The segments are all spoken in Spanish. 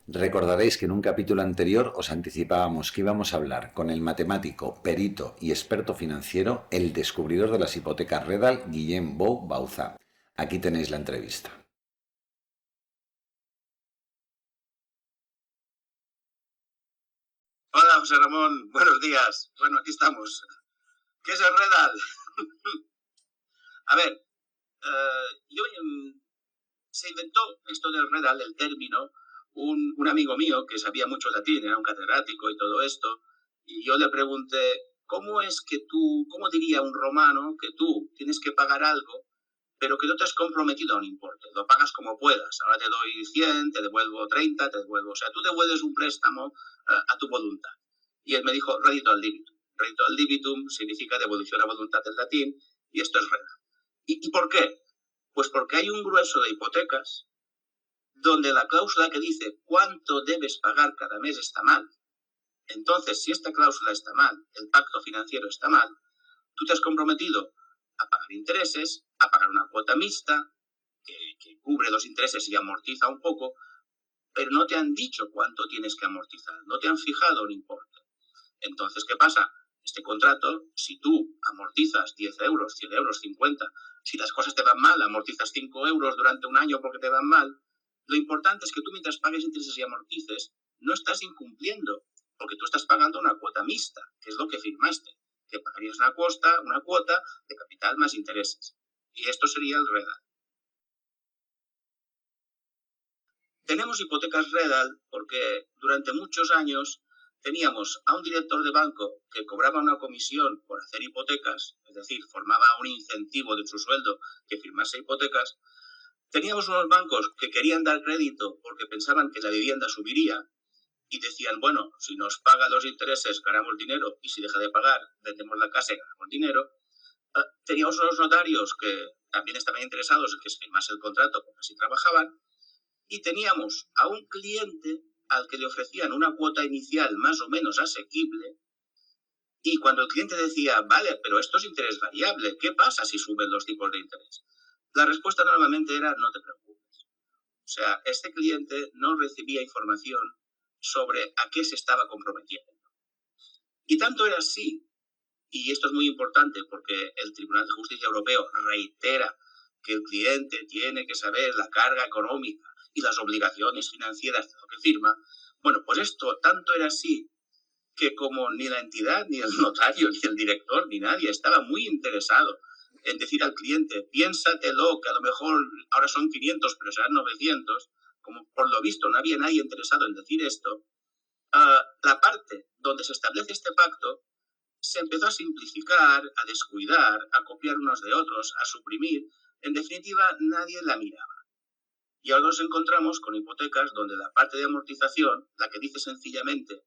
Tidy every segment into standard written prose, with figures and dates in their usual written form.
Recordaréis que en un capítulo anterior os anticipábamos que íbamos a hablar con el matemático, perito y experto financiero, el descubridor de las hipotecas Redal, Guillem Bou Bauza. Aquí tenéis la entrevista. Hola, José Ramón. Buenos días. Bueno, aquí estamos. ¿Qué es el Redal? A ver, se inventó esto del Redal, el término, un amigo mío que sabía mucho latín, era un catedrático y todo esto, y yo le pregunté, ¿cómo es que tú, cómo diría un romano que tú tienes que pagar algo, pero que no te has comprometido a un importe? Lo pagas como puedas. Ahora te doy 100, te devuelvo 30, te devuelvo... O sea, tú devuelves un préstamo a tu voluntad. Y él me dijo, redito ad libitum. Redito ad libitum significa devolución a voluntad en latín, y esto es Redal. ¿Y por qué? Pues porque hay un grueso de hipotecas donde la cláusula que dice cuánto debes pagar cada mes está mal. Entonces, si esta cláusula está mal, el pacto financiero está mal, tú te has comprometido a pagar intereses, a pagar una cuota mixta, que cubre los intereses y amortiza un poco, pero no te han dicho cuánto tienes que amortizar, no te han fijado un importe. Entonces, ¿qué pasa? Este contrato, si tú amortizas 10 euros, 100 euros, 50, si las cosas te van mal, amortizas 5 euros durante un año porque te van mal, lo importante es que tú mientras pagues intereses y amortices, no estás incumpliendo, porque tú estás pagando una cuota mixta, que es lo que firmaste, que pagarías una cuota de capital más intereses. Y esto sería el Redal. Tenemos hipotecas Redal porque durante muchos años teníamos a un director de banco que cobraba una comisión por hacer hipotecas, es decir, formaba un incentivo de su sueldo que firmase hipotecas. Teníamos unos bancos que querían dar crédito porque pensaban que la vivienda subiría y decían, bueno, si nos paga los intereses ganamos dinero y si deja de pagar vendemos la casa y ganamos dinero. Teníamos unos notarios que también estaban interesados en que se firmase el contrato porque así trabajaban. Y teníamos a un cliente al que le ofrecían una cuota inicial más o menos asequible, y cuando el cliente decía, vale, pero esto es interés variable, ¿qué pasa si suben los tipos de interés? La respuesta normalmente era, no te preocupes. O sea, este cliente no recibía información sobre a qué se estaba comprometiendo. Y tanto era así, y esto es muy importante porque el Tribunal de Justicia Europeo reitera que el cliente tiene que saber la carga económica y las obligaciones financieras de lo que firma. Bueno, pues esto tanto era así que como ni la entidad, ni el notario, ni el director, ni nadie estaba muy interesado en decir al cliente, piénsatelo, que a lo mejor ahora son 500, pero serán 900, como por lo visto no había nadie interesado en decir esto, la parte donde se establece este pacto se empezó a simplificar, a descuidar, a copiar unos de otros, a suprimir. En definitiva, nadie la miraba. Y ahora nos encontramos con hipotecas donde la parte de amortización, la que dice sencillamente,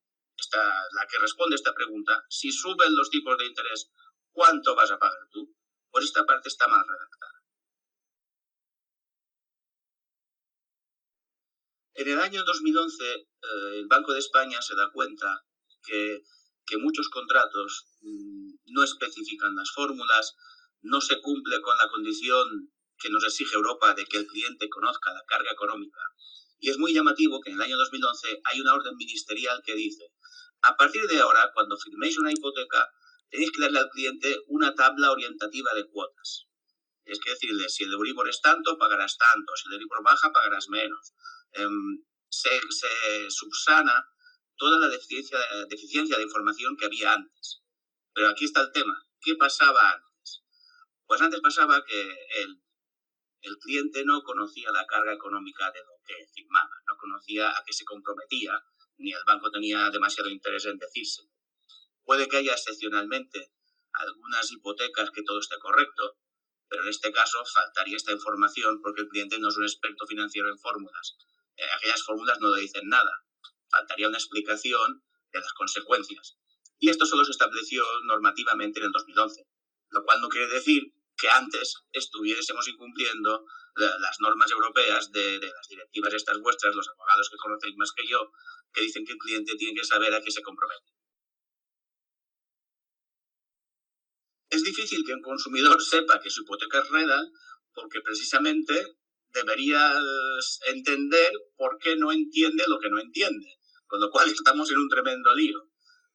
la que responde a esta pregunta, si suben los tipos de interés, ¿cuánto vas a pagar tú? Pues esta parte está mal redactada. En el año 2011, el Banco de España se da cuenta que, que muchos contratos no especifican las fórmulas, no se cumple con la condición que nos exige Europa de que el cliente conozca la carga económica. Y es muy llamativo que en el año 2011 hay una orden ministerial que dice, a partir de ahora, cuando firméis una hipoteca, tenéis que darle al cliente una tabla orientativa de cuotas. Es que decirle, si el Euribor es tanto, pagarás tanto, si el Euribor baja, pagarás menos. Se subsana toda la deficiencia de información que había antes. Pero aquí está el tema. ¿Qué pasaba antes? Pues antes pasaba que el cliente no conocía la carga económica de lo que firmaba, no conocía a qué se comprometía, ni el banco tenía demasiado interés en decírselo. Puede que haya excepcionalmente algunas hipotecas que todo esté correcto, pero en este caso faltaría esta información porque el cliente no es un experto financiero en fórmulas. Aquellas fórmulas no le dicen nada. Faltaría una explicación de las consecuencias. Y esto solo se estableció normativamente en el 2011, lo cual no quiere decir que antes estuviésemos incumpliendo las normas europeas de las directivas estas vuestras, los abogados que conocéis más que yo, que dicen que el cliente tiene que saber a qué se compromete. Es difícil que un consumidor sepa que su hipoteca es Redal porque precisamente deberías entender por qué no entiende lo que no entiende, con lo cual estamos en un tremendo lío.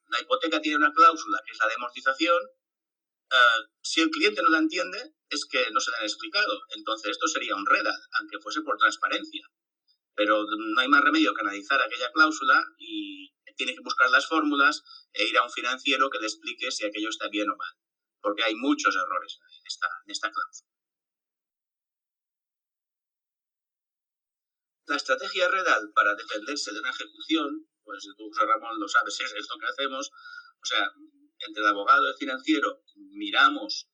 La hipoteca tiene una cláusula que es la de amortización. Si el cliente no la entiende, es que no se la han explicado. Entonces esto sería un REDA, aunque fuese por transparencia. Pero no hay más remedio que analizar aquella cláusula y tiene que buscar las fórmulas e ir a un financiero que le explique si aquello está bien o mal. Porque hay muchos errores en esta cláusula. La estrategia REDAL para defenderse de una ejecución, pues tú, José Ramón, lo sabes, es lo que hacemos. O sea, entre el abogado y el financiero miramos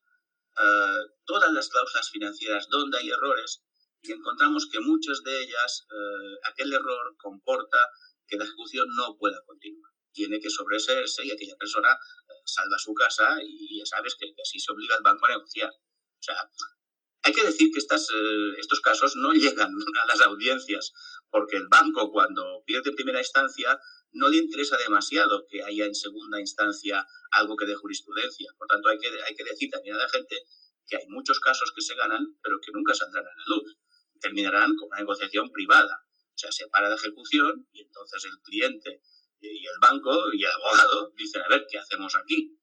todas las cláusulas financieras donde hay errores y encontramos que muchas de ellas, aquel error comporta que la ejecución no pueda continuar. Tiene que sobreseerse y aquella persona salva su casa y ya sabes que así se obliga al banco a negociar. O sea, hay que decir que estos casos no llegan a las audiencias porque el banco, cuando pierde en primera instancia, no le interesa demasiado que haya en segunda instancia algo que dé jurisprudencia. Por tanto, hay que decir también a la gente que hay muchos casos que se ganan, pero que nunca saldrán a la luz. Terminarán con una negociación privada. O sea, se para la ejecución y entonces el cliente y el banco y el abogado dicen, a ver, ¿qué hacemos aquí?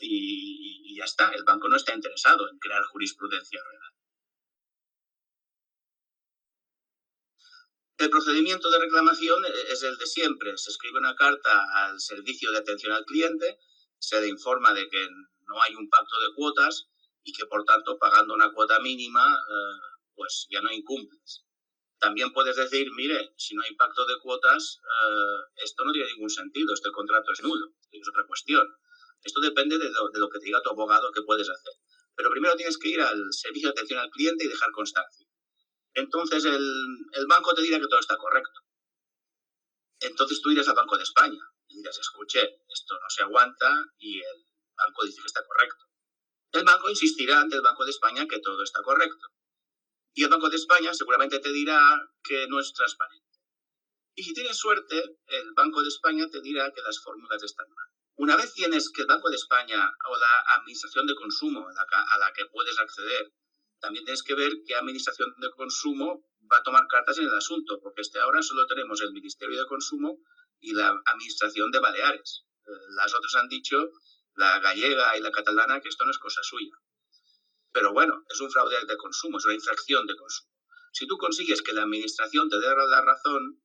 Y ya está, el banco no está interesado en crear jurisprudencia real. El procedimiento de reclamación es el de siempre. Se escribe una carta al servicio de atención al cliente, se le informa de que no hay un pacto de cuotas y que, por tanto, pagando una cuota mínima, pues ya no incumples. También puedes decir, mire, si no hay pacto de cuotas, esto no tiene ningún sentido, este contrato es nulo, es otra cuestión. Esto depende de lo que te diga tu abogado que puedes hacer. Pero primero tienes que ir al servicio de atención al cliente y dejar constancia. Entonces el banco te dirá que todo está correcto. Entonces tú irás al Banco de España y dirás, escuche, esto no se aguanta y el banco dice que está correcto. El banco insistirá ante el Banco de España que todo está correcto. Y el Banco de España seguramente te dirá que no es transparente. Y si tienes suerte, el Banco de España te dirá que las fórmulas están mal. Una vez tienes que el Banco de España o la Administración de Consumo a la que puedes acceder, también tienes que ver qué Administración de Consumo va a tomar cartas en el asunto, porque ahora solo tenemos el Ministerio de Consumo y la Administración de Baleares. Las otras han dicho, la gallega y la catalana, que esto no es cosa suya. Pero bueno, es un fraude de consumo, es una infracción de consumo. Si tú consigues que la Administración te dé la razón,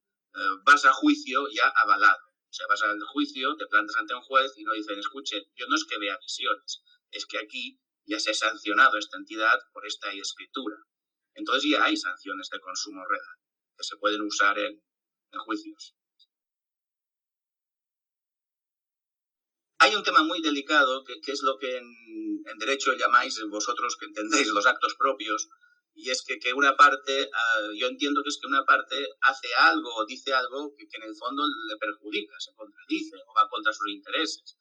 vas a juicio ya avalado. O sea, vas al juicio, te plantas ante un juez y no dicen, escuche, yo no es que vea visiones, es que aquí ya se ha sancionado esta entidad por esta escritura. Entonces ya hay sanciones de consumo real que se pueden usar en juicios. Hay un tema muy delicado que es lo que en derecho llamáis vosotros, que entendéis los actos propios, y es que una parte, yo entiendo que es que una parte hace algo o dice algo que en el fondo le perjudica, se contradice o va contra sus intereses.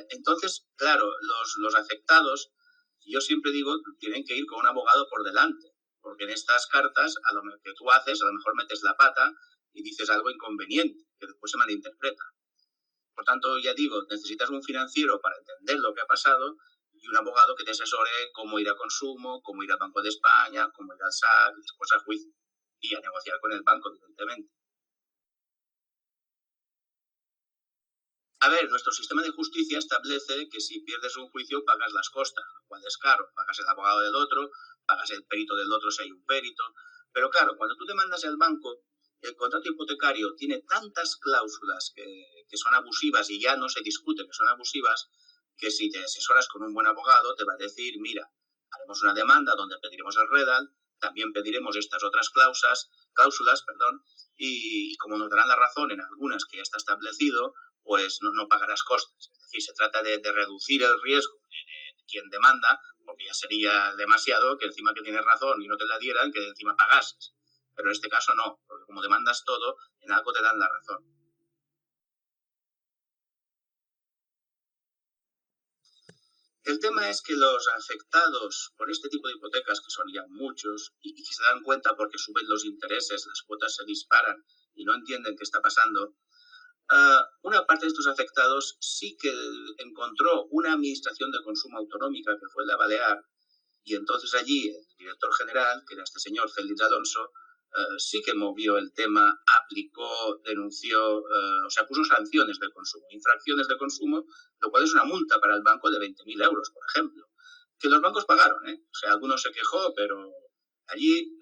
Entonces, claro, los afectados, yo siempre digo, tienen que ir con un abogado por delante, porque en estas cartas, a lo que tú haces, a lo mejor metes la pata y dices algo inconveniente, que después se malinterpreta. Por tanto, ya digo, necesitas un financiero para entender lo que ha pasado y un abogado que te asesore cómo ir a consumo, cómo ir al Banco de España, cómo ir al SAC, después al juicio y a negociar con el banco, evidentemente. A ver, nuestro sistema de justicia establece que si pierdes un juicio pagas las costas, lo cual es caro. Pagas el abogado del otro, pagas el perito del otro si hay un perito. Pero claro, cuando tú demandas al banco, el contrato hipotecario tiene tantas cláusulas que son abusivas y ya no se discute que son abusivas, que si te asesoras con un buen abogado te va a decir, mira, haremos una demanda donde pediremos el REDAL, también pediremos estas otras cláusulas, y como nos darán la razón en algunas que ya está establecido, pues no pagarás costes. Es decir, se trata de reducir el riesgo de quien demanda, porque ya sería demasiado que encima que tienes razón y no te la dieran, que encima pagases. Pero en este caso no, porque como demandas todo, en algo te dan la razón. El tema es que los afectados por este tipo de hipotecas, que son ya muchos, y que se dan cuenta porque suben los intereses, las cuotas se disparan y no entienden qué está pasando, una parte de estos afectados sí que encontró una administración de consumo autonómica, que fue la Balear, Y entonces allí el director general, que era este señor Félix Alonso, sí que movió el tema, aplicó, denunció, o sea, puso sanciones de consumo, infracciones de consumo, lo cual es una multa para el banco de 20.000 euros, por ejemplo, que los bancos pagaron, ¿eh? O sea, algunos se quejó, pero allí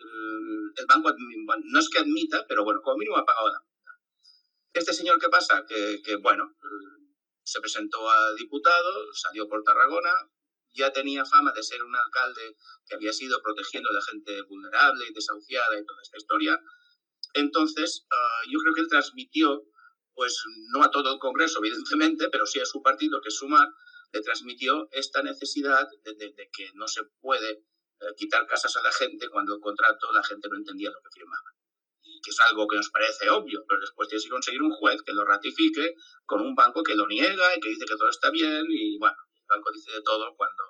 el banco no es que admita, pero bueno, como mínimo ha pagado la multa. Este señor, ¿qué pasa? Que bueno, se presentó a diputado, salió por Tarragona, ya tenía fama de ser un alcalde que había sido protegiendo a la gente vulnerable y desahuciada y toda esta historia. Entonces, yo creo que él transmitió, pues no a todo el Congreso, evidentemente, pero sí a su partido, que es Sumar, le transmitió esta necesidad de que no se puede quitar casas a la gente cuando el contrato la gente no entendía lo que firmaba. Y que es algo que nos parece obvio, pero después tienes que conseguir un juez que lo ratifique con un banco que lo niega y que dice que todo está bien. Y bueno, el banco dice de todo cuando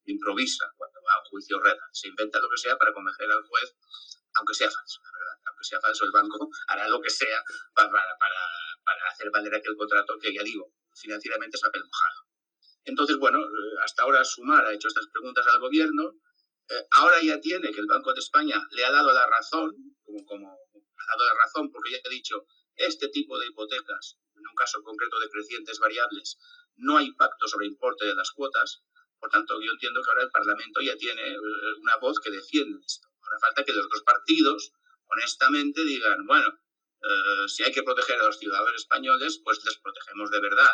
improvisa, cuando va a un juicio redal. Se inventa lo que sea para convencer al juez, aunque sea falso, la verdad. Aunque sea falso, el banco hará lo que sea para hacer valer aquel contrato que, ya digo, financieramente es papel mojado. Entonces, bueno, hasta ahora Sumar ha hecho estas preguntas al gobierno. Ahora ya tiene que el Banco de España le ha dado la razón, como ha dado la razón porque ya he dicho, este tipo de hipotecas, en un caso concreto de crecientes variables, no hay pacto sobre importe de las cuotas. Por tanto, yo entiendo que ahora el Parlamento ya tiene una voz que defiende esto. Ahora falta que los dos partidos, honestamente, digan, bueno, si hay que proteger a los ciudadanos españoles, pues les protegemos de verdad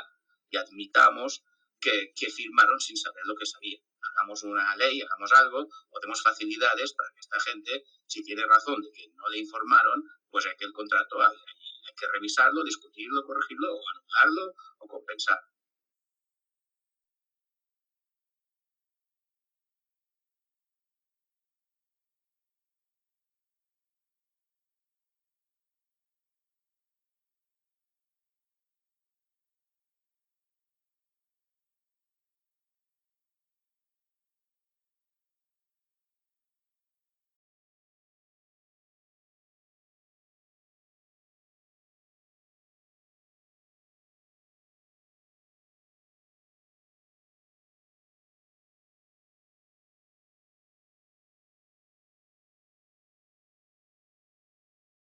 y admitamos que firmaron sin saber lo que sabían. Hagamos una ley, hagamos algo, o demos facilidades para que esta gente, si tiene razón de que no le informaron, pues hay que el contrato hay que revisarlo, discutirlo, corregirlo, o anularlo, o compensar.